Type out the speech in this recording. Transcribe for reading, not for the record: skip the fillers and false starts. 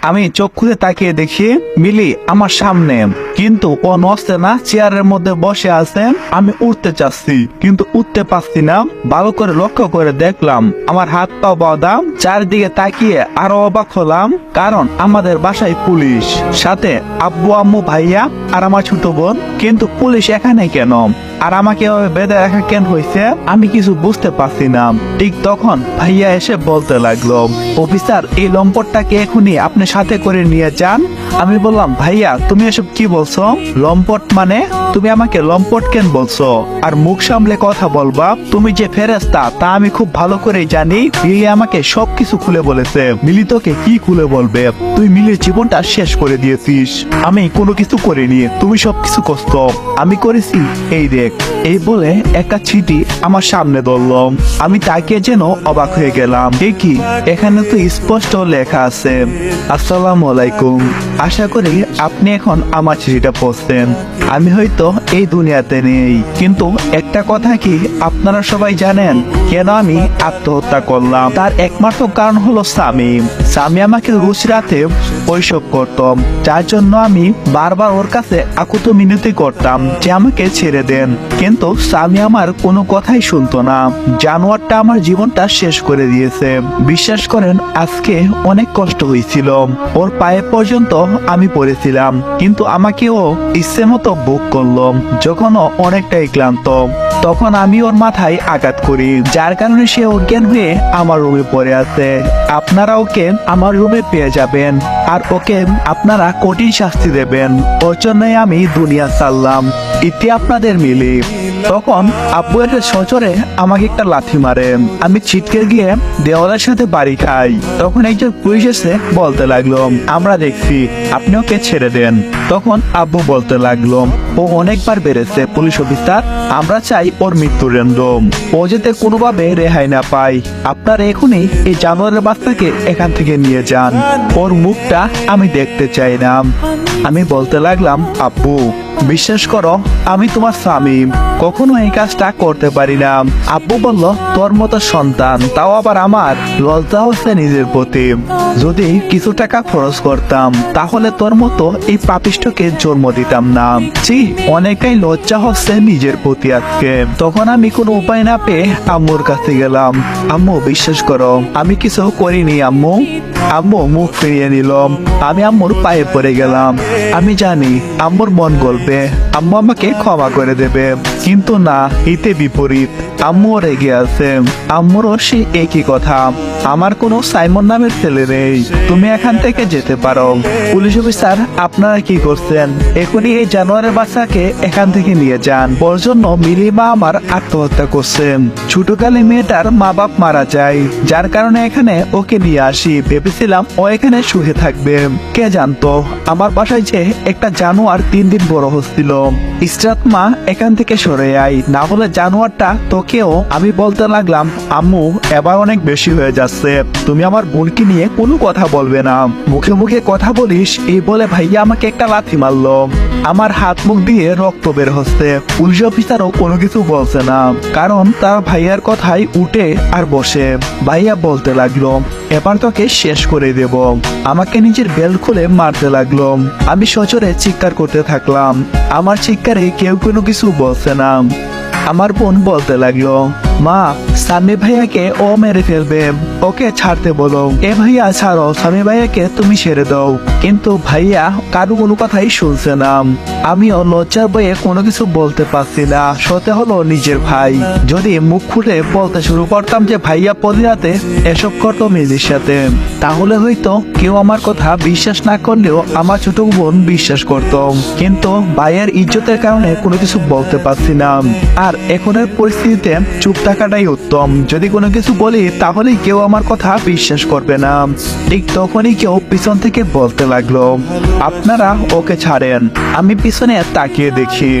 আমি চোখ খুলে তাকিয়ে দেখি মিলি আমার সামনে, কিন্তু ও নড়ছে না, চেয়ারের মধ্যে বসে আছে। আমি উঠতে চাচ্ছি কিন্তু উঠতে পারছি না। ভালো করে লক্ষ্য করে দেখলাম আমার হাত পা বাঁধা। চারিদিকে তাকিয়ে আরো অবাক হলাম, কারণ আমাদের বাসায় পুলিশ, সাথে আব্বু আম্মু ভাইয়া আর আমার ছোট বোন। কিন্তু পুলিশ এখানে কেন, আর আমাকে বেঁধে রাখা কেন হয়েছে, আমি কিছু বুঝতে পারছি না। ঠিক তখন ভাইয়া এসে বলতে লাগলো, অফিসার এই লম্পটটাকে এখনই আপনি সাথে করে নিয়ে যান। আমি বললাম, ভাইয়া তুমি এসব কি বলছো? লম্পট মানে? তুমি আমাকে লম্পট কেন বলছো? আর মুখ সামলে কথা বলবা। তুমি যে ফেরেশতা তা আমি খুব ভালো করে জানি। মিলি আমাকে সবকিছু খুলে বলেছে। মিলি তোকে কি খুলে বলবে? তুই মিলির জীবনটা শেষ করে দিয়েছিস। আমি কোনো কিছু করিনি, তুমি সবকিছু কষ্ট আমি করেছি। এই দেখ। এই বলে একটা চিঠি আমার সামনে ধরলো। আমি তাকিয়ে যেন অবাক হয়ে গেলাম। কি এখানে তো স্পষ্ট লেখা আছে, আসসালামু আলাইকুম, আশা করি আপনি এখন আমার চিঠিটা পড়ছেন। আমি হয়তো এই দুনিয়াতে নেই, কিন্তু একটা কথা কি আপনারা সবাই জানেন কেন আমি আত্মহত্যা করলাম? তার একমাত্র কারণ হলো স্বামী। স্বামী আমাকে রোজ রাতে ওইসব করতাম, যার জন্য আমি বারবার ওর কাছে আকুত মিনতি করতাম যে আমাকে ছেড়ে দেন। কিন্তু স্বামী আমার কোনো কথাই শুনতো না। জানোয়ারটা আমার জীবনটা শেষ করে দিয়েছে। বিশ্বাস করেন, আজকে অনেক কষ্ট হয়েছিল। ওর পায়ে পর্যন্ত আমি পড়েছিলাম, কিন্তু আমাকেও ইচ্ছে মতো বুক করলো। যখন ও অনেকটাই ক্লান্ত, তখন আমি ওর মাথায় আঘাত করি, যার কারণে সে অজ্ঞান হয়ে আমার রুমে পড়ে আছে। আপনারা ওকে আমার রুমে পেয়ে যাবেন, আর ওকে আপনারা কঠিন শাস্তি দেবেন। ওর জন্যই আমি দুনিয়া ছাড়লাম। ইতি আপনাদের মিলি। তখন আব্বু এসে সজোরে আমাকে একটা লাথি মারে। আমি ছিটকে গিয়ে দেওয়ালের সাথে বাড়ি খাই। তখন একজন পুলিশ এসে বলতে লাগলো, আমরা দেখছি, আপনি ওকে ছেড়ে দেন। তখন আব্বু বলতে লাগলো, ও অনেকবার বেড়েছে পুলিশ অফিসার, আমরা চাই ওর মৃত্যুদণ্ড। ও যাতে কোনোভাবে রেহাই না পায়। আপনারা এখনই এই জানোয়ারের বাচ্চাকে এখান থেকে নিয়ে যান। ওর মুখটা আমি দেখতে চাই না। আমি বলতে লাগলাম, আব্বু বিশ্বাস করো, আমি তোমার স্বামী, কখনো এই কাজটা করতে পারি না। আব্বু বলল, তোর মতো সন্তান, তাও আবার আমার, লজ্জা হচ্ছে নিজের প্রতি। যদি কিছু টাকা খরচ করতাম তাহলে তোর মতো এই পাপিষ্ঠকে জন্ম দিতাম না। জি, অনেকটাই লজ্জা হচ্ছে নিজের প্রতি আজকে। তখন আমি কোনো উপায় না পেয়ে আম্মুর কাছে গেলাম। আম্মু বিশ্বাস করো, আমি কিছু করিনি আম্মু। আম্মু মুখ ফিরিয়ে নিল। আমি আম্মুর পায়ে পড়ে গেলাম। আমি জানি আম্মুর মন গলবে, আম্মু আমাকে ক্ষমা করে দেবে, কিন্তু না, এতে বিপরীত। আম্মু রেগে আছে। আম্মুরও সেই একই কথা, আমার কোনো সাইমন নামের ছেলে নেই, তুমি এখান থেকে যেতে পারো। পুলিশ অফিসার, আপনারা কি করছেন? এখনই এই জানোয়ারের বাচ্চাকে এখান থেকে নিয়ে যান। ওর জন্য মিলি মা আমার আত্মহত্যা করছেন। ছোটকালে মেয়েটার মা বাপ মারা যায়, যার কারণে এখানে ওকে নিয়ে আসি। ভেবেছিলাম ও এখানে সুখে থাকবে। কে জানতো আমার বাসায় যে একটা জানোয়ার 3 দিন বড় হচ্ছিল। ইসরাত মা, এখান থেকে সরে আয়, না হলে জানোয়ারটা তোকেও। আমি বলতে লাগলাম, আম্মু এবার অনেক বেশি হয়ে যাচ্ছে, তুমি আমার বোনকে নিয়ে কোনো কথা বলবে না, মুখে মুখে কথা বলিস। এই বলে ভাইয়া আমাকে একটা লাথি মারলো। আমার হাত মুখ দিয়ে রক্ত বের হচ্ছে। পুলিশ অফিসারও কোনো কিছু বলছে না, কারণ তার ভাইয়ার কথাই উঠে আর বসে। ভাইয়া বলতে লাগলো, এবার তোকে শেষ করে দেব। আমাকে নিজের বেল্ট খুলে মারতে লাগলো। আমি সজোরে চিৎকার করতে থাকলাম। আমার চিৎকারে কেউ কোনো কিছু বলছে না। আমার বোন বলতে লাগলো, মা, সামি ভাইয়াকে ও মেরে ফেলবে, ওকে ছাড়তে বলো। এ ভাইয়া ছাড়ো, সামি ভাইয়াকে তুমি ছেড়ে দাও। কিন্তু ভাইয়া কারো কোনো কথাই শুনছে না। আমিও লজ্জার বয়ে কোনো কিছু বলতে পারছি না। সতে হলো নিজের ভাই। যদি মুখ খুলে বলতে শুরু করতাম যে ভাইয়া পদিনাতে এসব করতো মিলির সাথে, তাহলে হয়তো কেউ আমার কথা বিশ্বাস না করলেও আমার ছোট বোন বিশ্বাস করত। কিন্তু ভাইয়ের ইজ্জতের কারণে কোনো কিছু বলতে পারছি না। আর এখনের পরিস্থিতিতে চুপ থাকাটাই উত্তম। যদি কোনো কিছু বলি তাহলে কেউ আমার কথা বিশ্বাস করবে না। ঠিক তখনই কেউ পিছন থেকে বলতে লাগলো, আপনারা ওকে ছাড়েন। আমি পিছনে তাকিয়ে দেখি